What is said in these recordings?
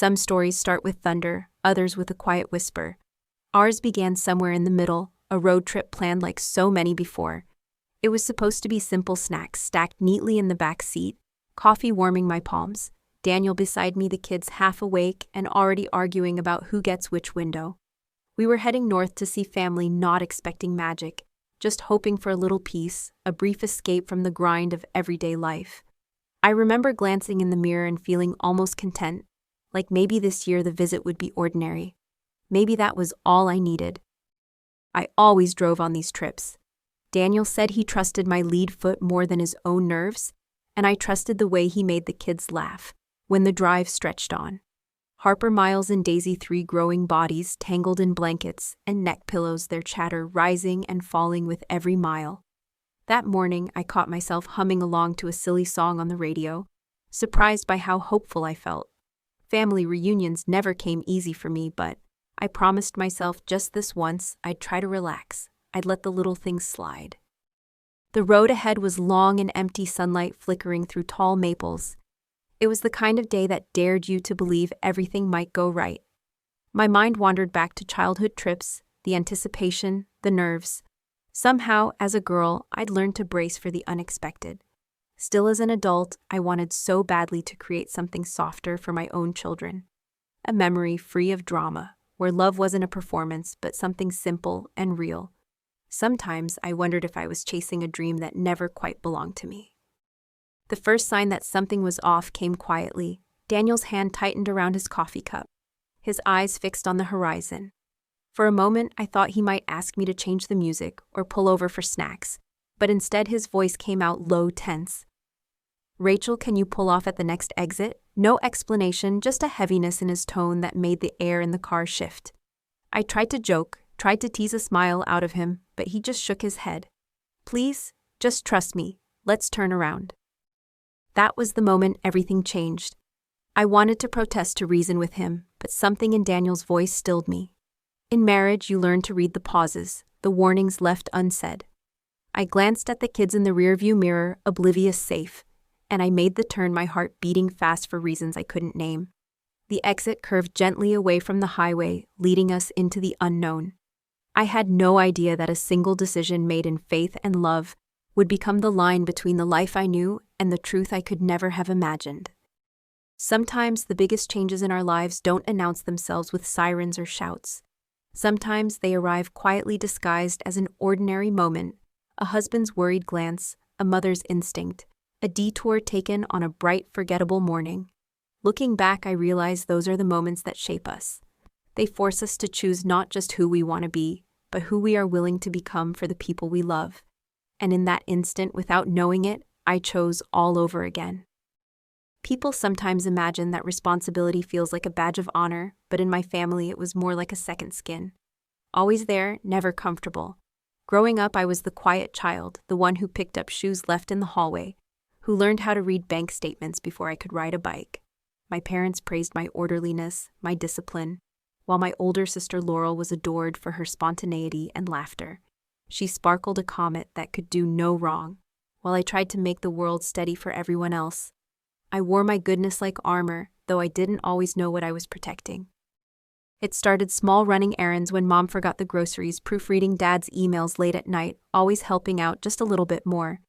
Some stories start with thunder, others with a quiet whisper. Ours began somewhere in the middle, a road trip planned like so many before. It was supposed to be simple snacks stacked neatly in the back seat, coffee warming my palms, Daniel beside me, the kids half awake and already arguing about who gets which window. We were heading north to see family, not expecting magic, just hoping for a little peace, a brief escape from the grind of everyday life. I remember glancing in the mirror and feeling almost content, like maybe this year the visit would be ordinary. Maybe that was all I needed. I always drove on these trips. Daniel said he trusted my lead foot more than his own nerves, and I trusted the way he made the kids laugh when the drive stretched on. Harper, Miles, and Daisy, three growing bodies tangled in blankets and neck pillows, their chatter rising and falling with every mile. That morning, I caught myself humming along to a silly song on the radio, surprised by how hopeful I felt. Family reunions never came easy for me, but I promised myself just this once I'd try to relax. I'd let the little things slide. The road ahead was long and empty, sunlight flickering through tall maples. It was the kind of day that dared you to believe everything might go right. My mind wandered back to childhood trips, the anticipation, the nerves. Somehow, as a girl, I'd learned to brace for the unexpected. Still, as an adult, I wanted so badly to create something softer for my own children. A memory free of drama, where love wasn't a performance but something simple and real. Sometimes I wondered if I was chasing a dream that never quite belonged to me. The first sign that something was off came quietly. Daniel's hand tightened around his coffee cup, his eyes fixed on the horizon. For a moment, I thought he might ask me to change the music or pull over for snacks, but instead his voice came out low, tense. "Rachel, can you pull off at the next exit?" No explanation, just a heaviness in his tone that made the air in the car shift. I tried to joke, tried to tease a smile out of him, but he just shook his head. "Please, just trust me. Let's turn around." That was the moment everything changed. I wanted to protest, to reason with him, but something in Daniel's voice stilled me. In marriage, you learn to read the pauses, the warnings left unsaid. I glanced at the kids in the rearview mirror, oblivious, safe, and I made the turn, my heart beating fast for reasons I couldn't name. The exit curved gently away from the highway, leading us into the unknown. I had no idea that a single decision made in faith and love would become the line between the life I knew and the truth I could never have imagined. Sometimes the biggest changes in our lives don't announce themselves with sirens or shouts. Sometimes they arrive quietly, disguised as an ordinary moment, a husband's worried glance, a mother's instinct, a detour taken on a bright, forgettable morning. Looking back, I realize those are the moments that shape us. They force us to choose not just who we want to be, but who we are willing to become for the people we love. And in that instant, without knowing it, I chose all over again. People sometimes imagine that responsibility feels like a badge of honor, but in my family it was more like a second skin. Always there, never comfortable. Growing up, I was the quiet child, the one who picked up shoes left in the hallway, who learned how to read bank statements before I could ride a bike. My parents praised my orderliness, my discipline, while my older sister Laurel was adored for her spontaneity and laughter. She sparkled, a comet that could do no wrong, while I tried to make the world steady for everyone else. I wore my goodness like armor, though I didn't always know what I was protecting. It started small, running errands when Mom forgot the groceries, proofreading Dad's emails late at night, always helping out just a little bit more.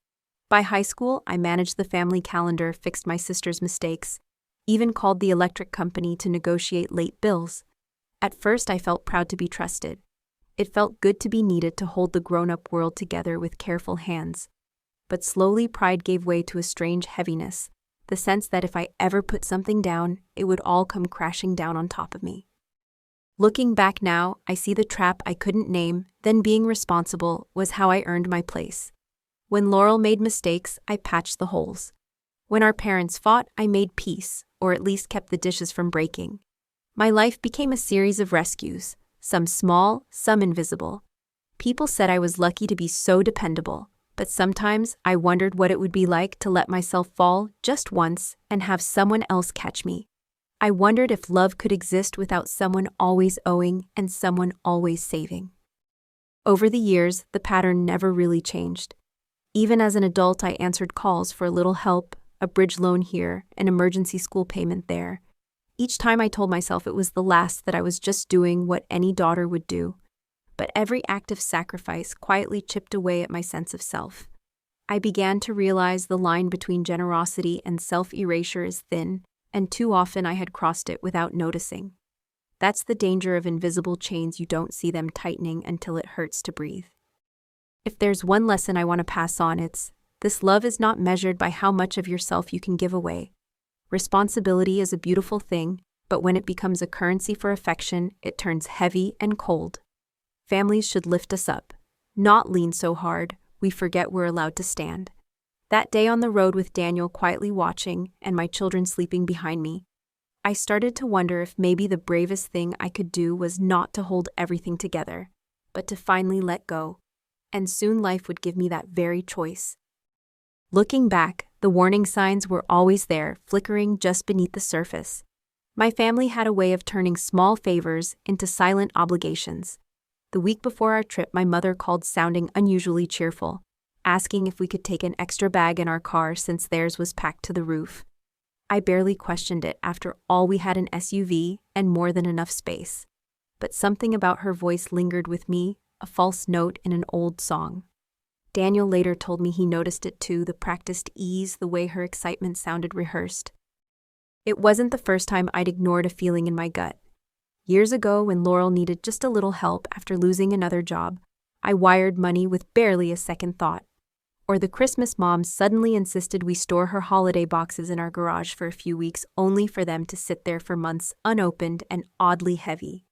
By high school, I managed the family calendar, fixed my sister's mistakes, even called the electric company to negotiate late bills. At first, I felt proud to be trusted. It felt good to be needed to hold the grown-up world together with careful hands. But slowly, pride gave way to a strange heaviness, the sense that if I ever put something down, it would all come crashing down on top of me. Looking back now, I see the trap I couldn't name, then being responsible was how I earned my place. When Laurel made mistakes, I patched the holes. When our parents fought, I made peace, or at least kept the dishes from breaking. My life became a series of rescues, some small, some invisible. People said I was lucky to be so dependable, but sometimes I wondered what it would be like to let myself fall just once and have someone else catch me. I wondered if love could exist without someone always owing and someone always saving. Over the years, the pattern never really changed. Even as an adult, I answered calls for a little help, a bridge loan here, an emergency school payment there. Each time I told myself it was the last, that I was just doing what any daughter would do. But every act of sacrifice quietly chipped away at my sense of self. I began to realize the line between generosity and self-erasure is thin, and too often I had crossed it without noticing. That's the danger of invisible chains. You don't see them tightening until it hurts to breathe. If there's one lesson I want to pass on, it's this: love is not measured by how much of yourself you can give away. Responsibility is a beautiful thing, but when it becomes a currency for affection, it turns heavy and cold. Families should lift us up, not lean so hard we forget we're allowed to stand. That day on the road with Daniel quietly watching and my children sleeping behind me, I started to wonder if maybe the bravest thing I could do was not to hold everything together, but to finally let go. And soon life would give me that very choice. Looking back, the warning signs were always there, flickering just beneath the surface. My family had a way of turning small favors into silent obligations. The week before our trip, my mother called sounding unusually cheerful, asking if we could take an extra bag in our car since theirs was packed to the roof. I barely questioned it after all. We had an SUV and more than enough space. But something about her voice lingered with me, a false note in an old song. Daniel later told me he noticed it too, the practiced ease, the way her excitement sounded rehearsed. It wasn't the first time I'd ignored a feeling in my gut. Years ago, when Laurel needed just a little help after losing another job, I wired money with barely a second thought. Or the Christmas mom suddenly insisted we store her holiday boxes in our garage for a few weeks, only for them to sit there for months unopened and oddly heavy.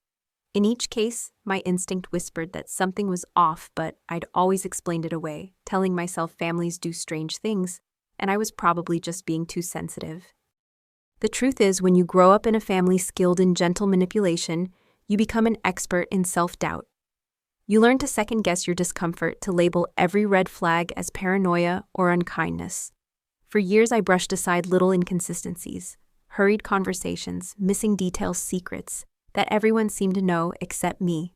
In each case, my instinct whispered that something was off, but I'd always explained it away, telling myself families do strange things, and I was probably just being too sensitive. The truth is, when you grow up in a family skilled in gentle manipulation, you become an expert in self-doubt. You learn to second-guess your discomfort, to label every red flag as paranoia or unkindness. For years, I brushed aside little inconsistencies, hurried conversations, missing details, secrets that everyone seemed to know except me.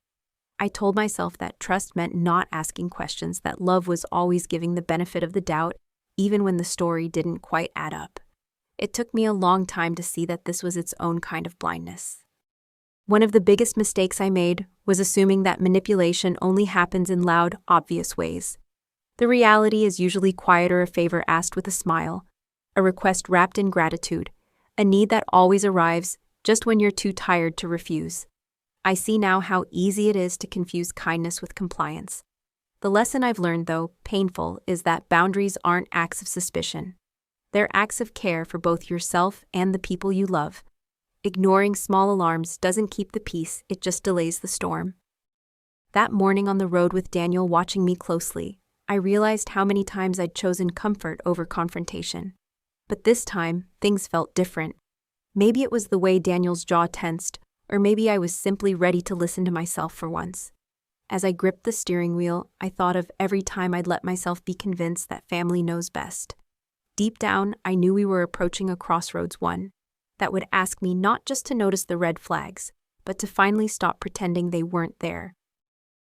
I told myself that trust meant not asking questions, that love was always giving the benefit of the doubt, even when the story didn't quite add up. It took me a long time to see that this was its own kind of blindness. One of the biggest mistakes I made was assuming that manipulation only happens in loud, obvious ways. The reality is usually quieter: a favor asked with a smile, a request wrapped in gratitude, a need that always arrives just when you're too tired to refuse. I see now how easy it is to confuse kindness with compliance. The lesson I've learned, though painful, is that boundaries aren't acts of suspicion. They're acts of care for both yourself and the people you love. Ignoring small alarms doesn't keep the peace, it just delays the storm. That morning on the road with Daniel watching me closely, I realized how many times I'd chosen comfort over confrontation. But this time, things felt different. Maybe it was the way Daniel's jaw tensed, or maybe I was simply ready to listen to myself for once. As I gripped the steering wheel, I thought of every time I'd let myself be convinced that family knows best. Deep down, I knew we were approaching a crossroads, one that would ask me not just to notice the red flags, but to finally stop pretending they weren't there.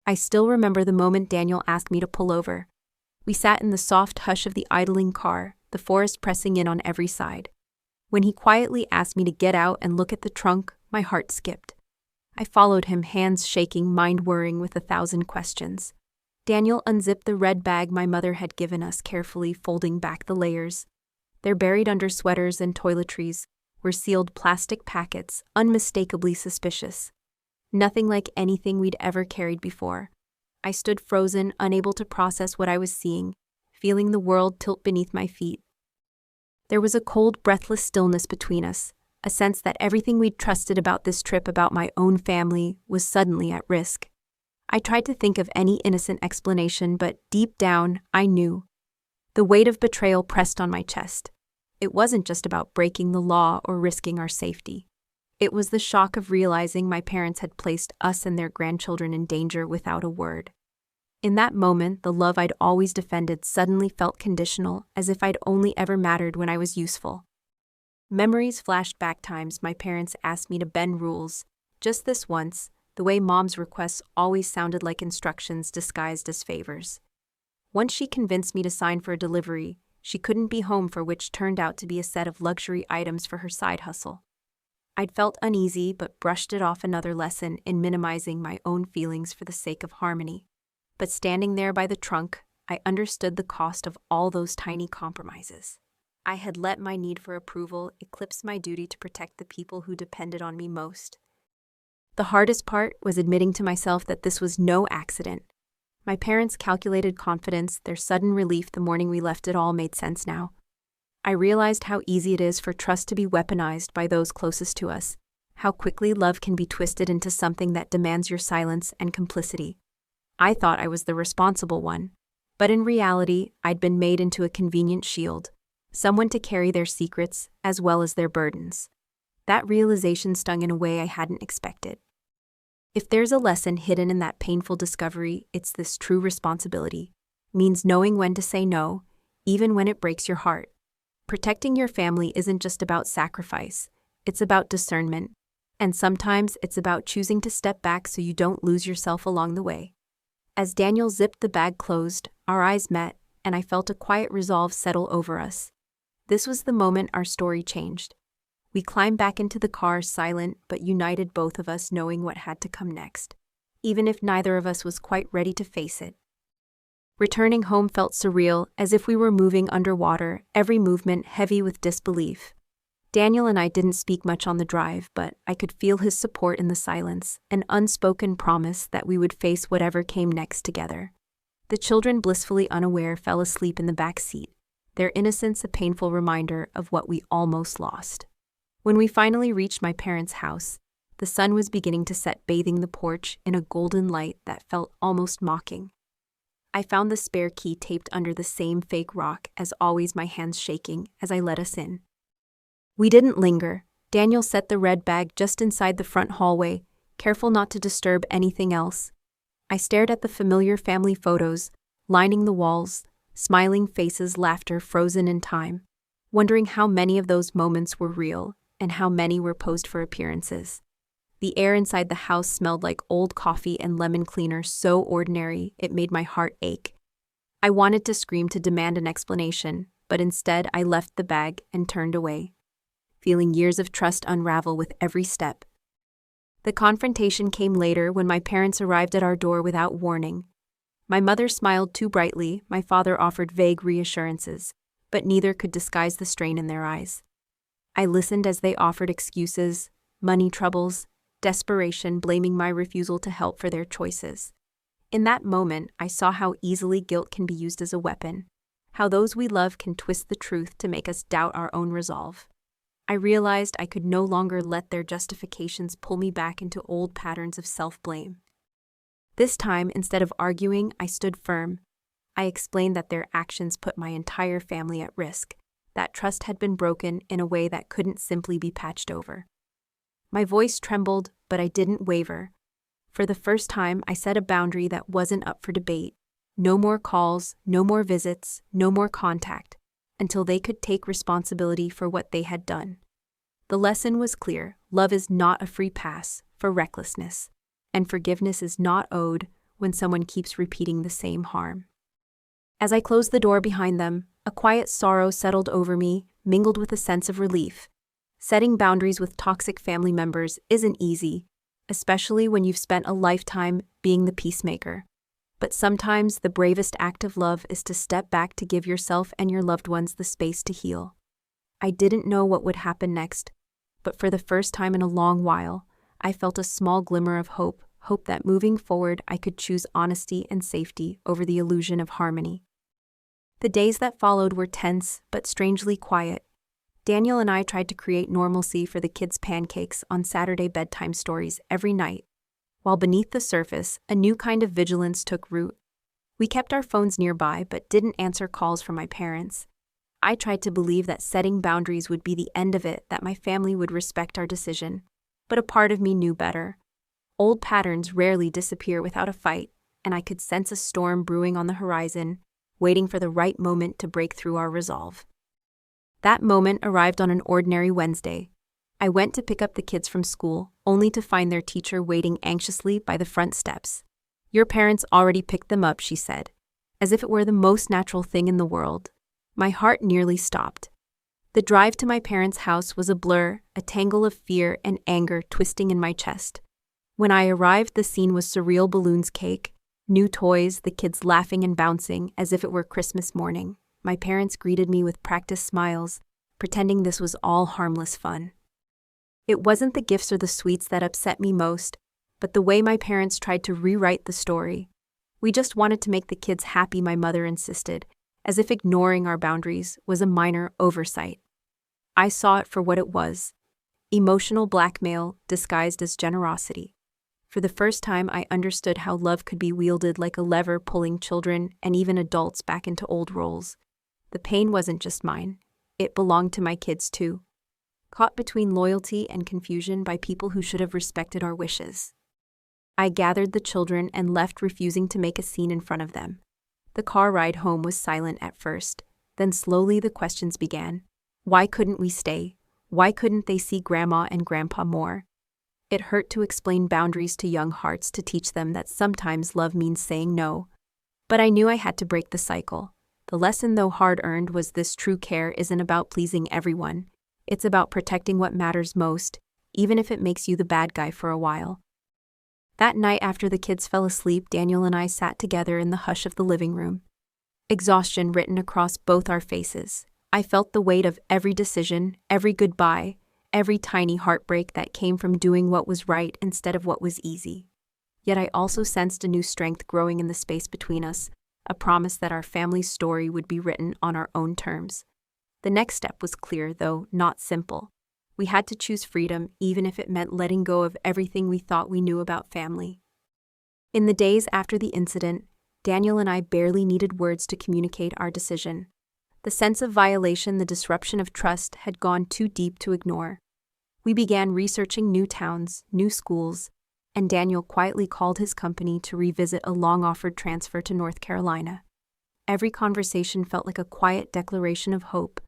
I still remember the moment Daniel asked me to pull over. We sat in the soft hush of the idling car, the forest pressing in on every side. When he quietly asked me to get out and look at the trunk, my heart skipped. I followed him, hands shaking, mind whirring with 1,000 questions. Daniel unzipped the red bag my mother had given us, carefully folding back the layers. There, buried under sweaters and toiletries, were sealed plastic packets, unmistakably suspicious. Nothing like anything we'd ever carried before. I stood frozen, unable to process what I was seeing, feeling the world tilt beneath my feet. There was a cold, breathless stillness between us, a sense that everything we'd trusted about this trip, about my own family, was suddenly at risk. I tried to think of any innocent explanation, but deep down, I knew. The weight of betrayal pressed on my chest. It wasn't just about breaking the law or risking our safety. It was the shock of realizing my parents had placed us and their grandchildren in danger without a word. In that moment, the love I'd always defended suddenly felt conditional, as if I'd only ever mattered when I was useful. Memories flashed back, times my parents asked me to bend rules. Just this once, the way Mom's requests always sounded like instructions disguised as favors. Once she convinced me to sign for a delivery she couldn't be home for, which turned out to be a set of luxury items for her side hustle. I'd felt uneasy but brushed it off, another lesson in minimizing my own feelings for the sake of harmony. But standing there by the trunk, I understood the cost of all those tiny compromises. I had let my need for approval eclipse my duty to protect the people who depended on me most. The hardest part was admitting to myself that this was no accident. My parents' calculated confidence, their sudden relief the morning we left, it all made sense now. I realized how easy it is for trust to be weaponized by those closest to us, how quickly love can be twisted into something that demands your silence and complicity. I thought I was the responsible one, but in reality, I'd been made into a convenient shield, someone to carry their secrets as well as their burdens. That realization stung in a way I hadn't expected. If there's a lesson hidden in that painful discovery, it's this: true responsibility means knowing when to say no, even when it breaks your heart. Protecting your family isn't just about sacrifice, it's about discernment, and sometimes it's about choosing to step back so you don't lose yourself along the way. As Daniel zipped the bag closed, our eyes met, and I felt a quiet resolve settle over us. This was the moment our story changed. We climbed back into the car, silent but united, both of us knowing what had to come next, even if neither of us was quite ready to face it. Returning home felt surreal, as if we were moving underwater, every movement heavy with disbelief. Daniel and I didn't speak much on the drive, but I could feel his support in the silence, an unspoken promise that we would face whatever came next together. The children, blissfully unaware, fell asleep in the back seat, their innocence a painful reminder of what we almost lost. When we finally reached my parents' house, the sun was beginning to set, bathing the porch in a golden light that felt almost mocking. I found the spare key taped under the same fake rock, as always, my hands shaking as I let us in. We didn't linger. Daniel set the red bag just inside the front hallway, careful not to disturb anything else. I stared at the familiar family photos, lining the walls, smiling faces, laughter frozen in time, wondering how many of those moments were real and how many were posed for appearances. The air inside the house smelled like old coffee and lemon cleaner, so ordinary it made my heart ache. I wanted to scream, to demand an explanation, but instead I left the bag and turned away, feeling years of trust unravel with every step. The confrontation came later, when my parents arrived at our door without warning. My mother smiled too brightly, my father offered vague reassurances, but neither could disguise the strain in their eyes. I listened as they offered excuses, money troubles, desperation, blaming my refusal to help for their choices. In that moment, I saw how easily guilt can be used as a weapon, how those we love can twist the truth to make us doubt our own resolve. I realized I could no longer let their justifications pull me back into old patterns of self-blame. This time, instead of arguing, I stood firm. I explained that their actions put my entire family at risk, that trust had been broken in a way that couldn't simply be patched over. My voice trembled, but I didn't waver. For the first time, I set a boundary that wasn't up for debate. No more calls, no more visits, no more contact, until they could take responsibility for what they had done. The lesson was clear: love is not a free pass for recklessness, and forgiveness is not owed when someone keeps repeating the same harm. As I closed the door behind them, a quiet sorrow settled over me, mingled with a sense of relief. Setting boundaries with toxic family members isn't easy, especially when you've spent a lifetime being the peacemaker. But sometimes the bravest act of love is to step back, to give yourself and your loved ones the space to heal. I didn't know what would happen next, but for the first time in a long while, I felt a small glimmer of hope that moving forward I could choose honesty and safety over the illusion of harmony. The days that followed were tense but strangely quiet. Daniel and I tried to create normalcy for the kids' pancakes on Saturday bedtime stories every night, while beneath the surface, a new kind of vigilance took root. We kept our phones nearby but didn't answer calls from my parents. I tried to believe that setting boundaries would be the end of it, that my family would respect our decision. But a part of me knew better. Old patterns rarely disappear without a fight, and I could sense a storm brewing on the horizon, waiting for the right moment to break through our resolve. That moment arrived on an ordinary Wednesday. I went to pick up the kids from school, only to find their teacher waiting anxiously by the front steps. "Your parents already picked them up," she said, as if it were the most natural thing in the world. My heart nearly stopped. The drive to my parents' house was a blur, a tangle of fear and anger twisting in my chest. When I arrived, the scene was surreal: balloons, cake, new toys, the kids laughing and bouncing as if it were Christmas morning. My parents greeted me with practiced smiles, pretending this was all harmless fun. It wasn't the gifts or the sweets that upset me most, but the way my parents tried to rewrite the story. We just wanted to make the kids happy, my mother insisted, as if ignoring our boundaries was a minor oversight. I saw it for what it was: emotional blackmail disguised as generosity. For the first time, I understood how love could be wielded like a lever, pulling children and even adults back into old roles. The pain wasn't just mine, it belonged to my kids too, caught between loyalty and confusion by people who should have respected our wishes. I gathered the children and left, refusing to make a scene in front of them. The car ride home was silent at first, then slowly the questions began. Why couldn't we stay? Why couldn't they see Grandma and Grandpa more? It hurt to explain boundaries to young hearts, to teach them that sometimes love means saying no. But I knew I had to break the cycle. The lesson, though hard-earned, was this: true care isn't about pleasing everyone. It's about protecting what matters most, even if it makes you the bad guy for a while. That night, after the kids fell asleep, Daniel and I sat together in the hush of the living room. Exhaustion written across both our faces. I felt the weight of every decision, every goodbye, every tiny heartbreak that came from doing what was right instead of what was easy. Yet I also sensed a new strength growing in the space between us, a promise that our family's story would be written on our own terms. The next step was clear, though not simple. We had to choose freedom, even if it meant letting go of everything we thought we knew about family. In the days after the incident, Daniel and I barely needed words to communicate our decision. The sense of violation, the disruption of trust, had gone too deep to ignore. We began researching new towns, new schools, and Daniel quietly called his company to revisit a long-offered transfer to North Carolina. Every conversation felt like a quiet declaration of hope,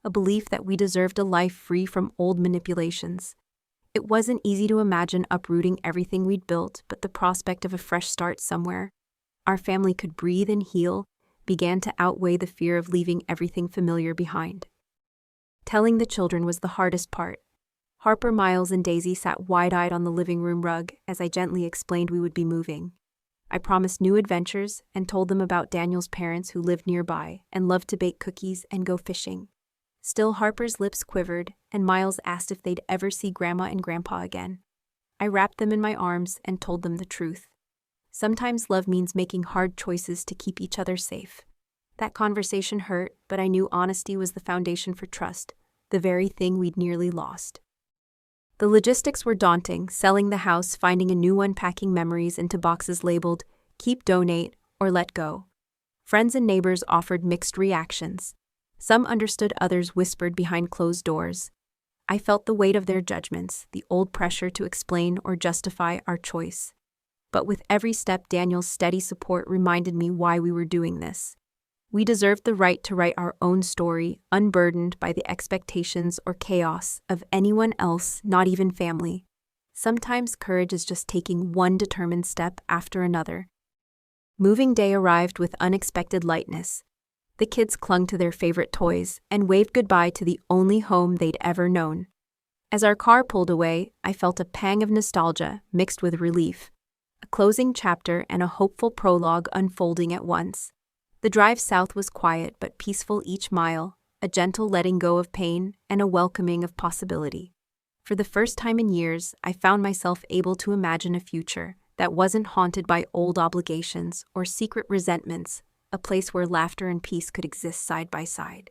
a belief that we deserved a life free from old manipulations. It wasn't easy to imagine uprooting everything we'd built, but the prospect of a fresh start somewhere our family could breathe and heal began to outweigh the fear of leaving everything familiar behind. Telling the children was the hardest part. Harper, Miles, and Daisy sat wide-eyed on the living room rug as I gently explained we would be moving. I promised new adventures and told them about Daniel's parents who lived nearby and loved to bake cookies and go fishing. Still, Harper's lips quivered, and Miles asked if they'd ever see Grandma and Grandpa again. I wrapped them in my arms and told them the truth. Sometimes love means making hard choices to keep each other safe. That conversation hurt, but I knew honesty was the foundation for trust, the very thing we'd nearly lost. The logistics were daunting: selling the house, finding a new one, packing memories into boxes labeled "Keep, Donate," or "Let Go." Friends and neighbors offered mixed reactions. Some understood, others whispered behind closed doors. I felt the weight of their judgments, the old pressure to explain or justify our choice. But with every step, Daniel's steady support reminded me why we were doing this. We deserved the right to write our own story, unburdened by the expectations or chaos of anyone else, not even family. Sometimes courage is just taking one determined step after another. Moving day arrived with unexpected lightness. The kids clung to their favorite toys and waved goodbye to the only home they'd ever known. As our car pulled away, I felt a pang of nostalgia mixed with relief. A closing chapter and a hopeful prologue unfolding at once. The drive south was quiet but peaceful each mile, a gentle letting go of pain and a welcoming of possibility. For the first time in years, I found myself able to imagine a future that wasn't haunted by old obligations or secret resentments, a place where laughter and peace could exist side by side.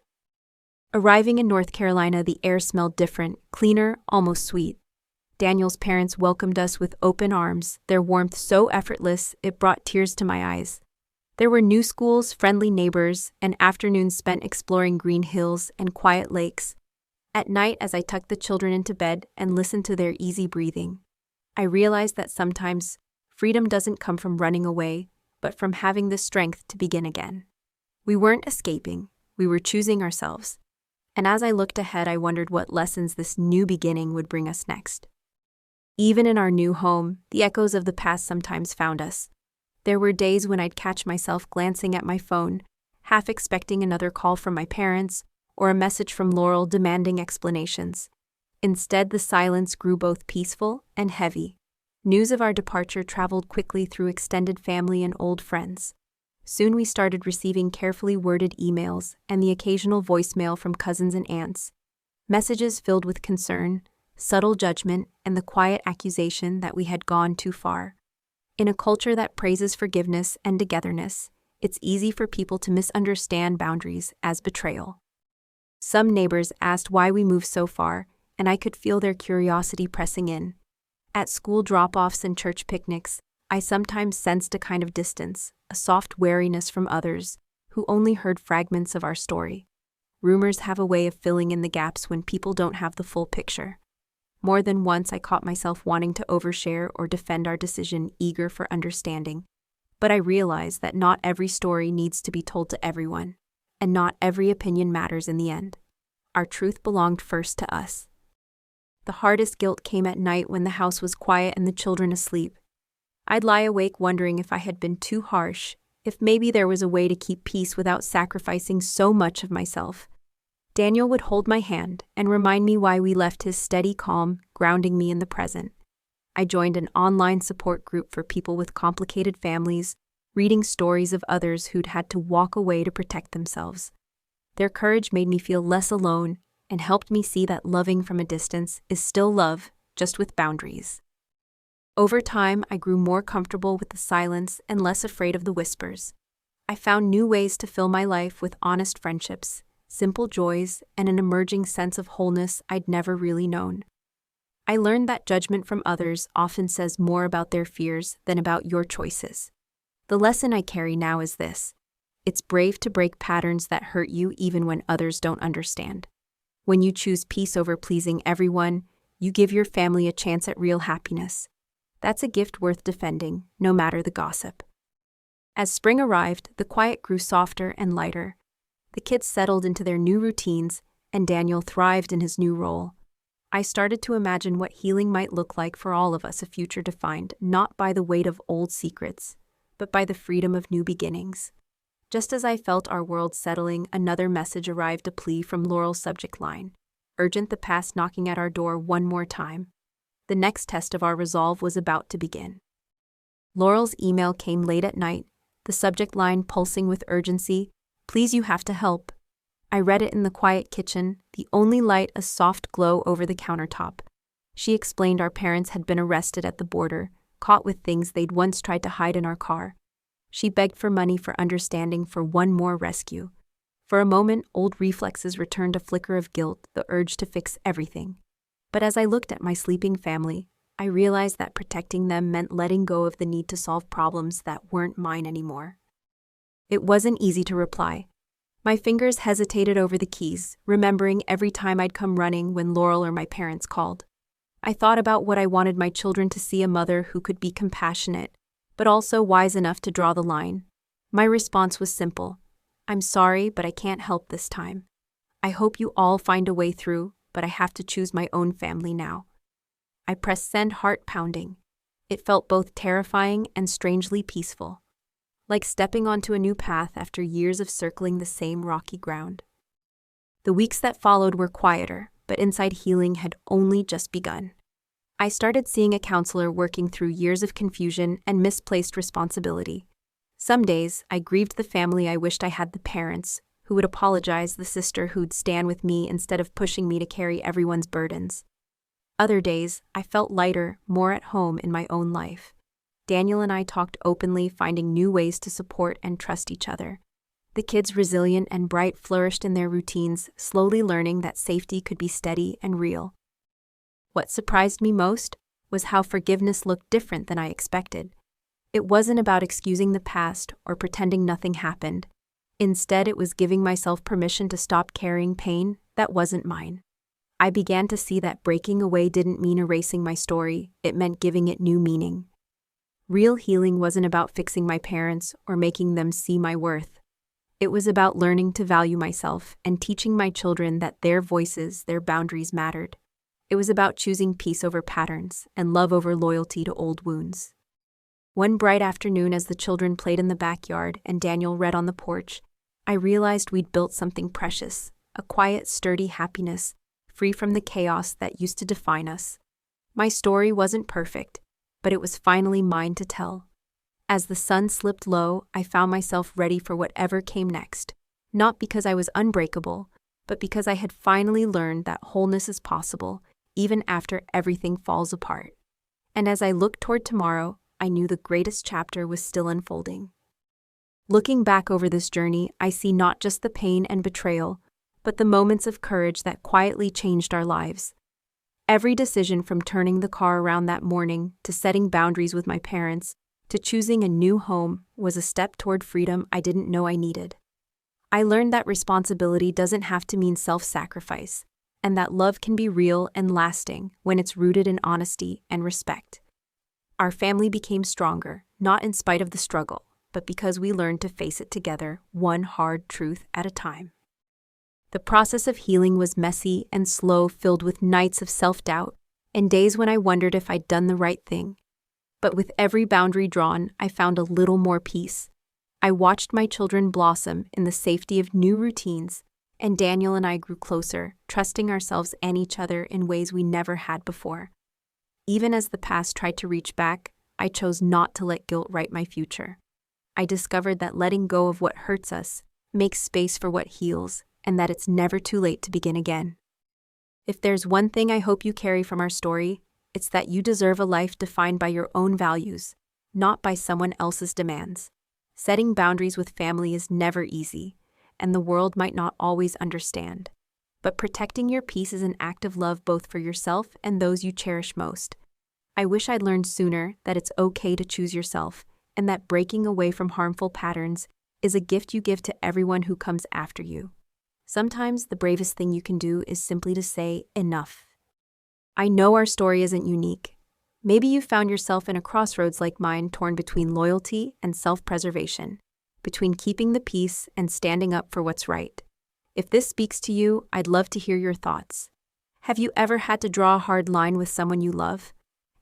Arriving in North Carolina, the air smelled different, cleaner, almost sweet. Daniel's parents welcomed us with open arms, their warmth so effortless it brought tears to my eyes. There were new schools, friendly neighbors, and afternoons spent exploring green hills and quiet lakes. At night, as I tucked the children into bed and listened to their easy breathing, I realized that sometimes freedom doesn't come from running away, but from having the strength to begin again. We weren't escaping, we were choosing ourselves. And as I looked ahead, I wondered what lessons this new beginning would bring us next. Even in our new home, the echoes of the past sometimes found us. There were days when I'd catch myself glancing at my phone, half expecting another call from my parents, or a message from Laurel demanding explanations. Instead, the silence grew both peaceful and heavy. News of our departure traveled quickly through extended family and old friends. Soon we started receiving carefully worded emails and the occasional voicemail from cousins and aunts. Messages filled with concern, subtle judgment, and the quiet accusation that we had gone too far. In a culture that praises forgiveness and togetherness, it's easy for people to misunderstand boundaries as betrayal. Some neighbors asked why we moved so far, and I could feel their curiosity pressing in. At school drop-offs and church picnics, I sometimes sensed a kind of distance, a soft wariness from others who only heard fragments of our story. Rumors have a way of filling in the gaps when people don't have the full picture. More than once I caught myself wanting to overshare or defend our decision, eager for understanding. But I realized that not every story needs to be told to everyone, and not every opinion matters in the end. Our truth belonged first to us. The hardest guilt came at night when the house was quiet and the children asleep. I'd lie awake wondering if I had been too harsh, if maybe there was a way to keep peace without sacrificing so much of myself. Daniel would hold my hand and remind me why we left, his steady calm, grounding me in the present. I joined an online support group for people with complicated families, reading stories of others who'd had to walk away to protect themselves. Their courage made me feel less alone and helped me see that loving from a distance is still love, just with boundaries. Over time, I grew more comfortable with the silence and less afraid of the whispers. I found new ways to fill my life with honest friendships, simple joys, and an emerging sense of wholeness I'd never really known. I learned that judgment from others often says more about their fears than about your choices. The lesson I carry now is this: it's brave to break patterns that hurt you even when others don't understand. When you choose peace over pleasing everyone, you give your family a chance at real happiness. That's a gift worth defending, no matter the gossip. As spring arrived, the quiet grew softer and lighter. The kids settled into their new routines, and Daniel thrived in his new role. I started to imagine what healing might look like for all of us, a future defined not by the weight of old secrets, but by the freedom of new beginnings. Just as I felt our world settling, another message arrived, a plea from Laurel's subject line. Urgent, the past knocking at our door one more time. The next test of our resolve was about to begin. Laurel's email came late at night, the subject line pulsing with urgency. Please, you have to help. I read it in the quiet kitchen, the only light a soft glow over the countertop. She explained our parents had been arrested at the border, caught with things they'd once tried to hide in our car. She begged for money, for understanding, for one more rescue. For a moment, old reflexes returned, a flicker of guilt, the urge to fix everything. But as I looked at my sleeping family, I realized that protecting them meant letting go of the need to solve problems that weren't mine anymore. It wasn't easy to reply. My fingers hesitated over the keys, remembering every time I'd come running when Laurel or my parents called. I thought about what I wanted my children to see: a mother who could be compassionate, but also wise enough to draw the line. My response was simple: I'm sorry, but I can't help this time. I hope you all find a way through, but I have to choose my own family now. I pressed send, heart pounding. It felt both terrifying and strangely peaceful, like stepping onto a new path after years of circling the same rocky ground. The weeks that followed were quieter, but inside healing had only just begun. I started seeing a counselor, working through years of confusion and misplaced responsibility. Some days, I grieved the family I wished I had, the parents who would apologize, the sister who'd stand with me instead of pushing me to carry everyone's burdens. Other days, I felt lighter, more at home in my own life. Daniel and I talked openly, finding new ways to support and trust each other. The kids, resilient and bright, flourished in their routines, slowly learning that safety could be steady and real. What surprised me most was how forgiveness looked different than I expected. It wasn't about excusing the past or pretending nothing happened. Instead, it was giving myself permission to stop carrying pain that wasn't mine. I began to see that breaking away didn't mean erasing my story, it meant giving it new meaning. Real healing wasn't about fixing my parents or making them see my worth. It was about learning to value myself and teaching my children that their voices, their boundaries mattered. It was about choosing peace over patterns and love over loyalty to old wounds. One bright afternoon, as the children played in the backyard and Daniel read on the porch, I realized we'd built something precious, a quiet, sturdy happiness, free from the chaos that used to define us. My story wasn't perfect, but it was finally mine to tell. As the sun slipped low, I found myself ready for whatever came next, not because I was unbreakable, but because I had finally learned that wholeness is possible, even after everything falls apart. And as I looked toward tomorrow, I knew the greatest chapter was still unfolding. Looking back over this journey, I see not just the pain and betrayal, but the moments of courage that quietly changed our lives. Every decision from turning the car around that morning to setting boundaries with my parents to choosing a new home was a step toward freedom I didn't know I needed. I learned that responsibility doesn't have to mean self-sacrifice, and that love can be real and lasting when it's rooted in honesty and respect. Our family became stronger, not in spite of the struggle, but because we learned to face it together, one hard truth at a time. The process of healing was messy and slow, filled with nights of self-doubt and days when I wondered if I'd done the right thing. But with every boundary drawn, I found a little more peace. I watched my children blossom in the safety of new routines, and Daniel and I grew closer, trusting ourselves and each other in ways we never had before. Even as the past tried to reach back, I chose not to let guilt write my future. I discovered that letting go of what hurts us makes space for what heals, and that it's never too late to begin again. If there's one thing I hope you carry from our story, it's that you deserve a life defined by your own values, not by someone else's demands. Setting boundaries with family is never easy, and the world might not always understand. But protecting your peace is an act of love both for yourself and those you cherish most. I wish I'd learned sooner that it's okay to choose yourself, and that breaking away from harmful patterns is a gift you give to everyone who comes after you. Sometimes the bravest thing you can do is simply to say, enough. I know our story isn't unique. Maybe you found yourself in a crossroads like mine, torn between loyalty and self-preservation, between keeping the peace and standing up for what's right. If this speaks to you, I'd love to hear your thoughts. Have you ever had to draw a hard line with someone you love?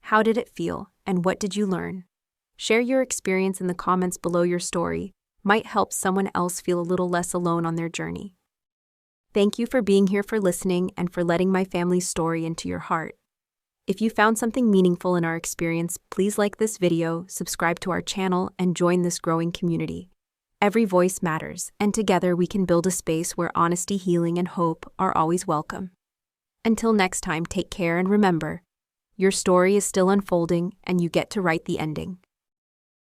How did it feel, and what did you learn? Share your experience in the comments below. Your story might help someone else feel a little less alone on their journey. Thank you for being here, for listening, and for letting my family's story into your heart. If you found something meaningful in our experience, please like this video, subscribe to our channel, and join this growing community. Every voice matters, and together we can build a space where honesty, healing, and hope are always welcome. Until next time, take care and remember, your story is still unfolding, and you get to write the ending.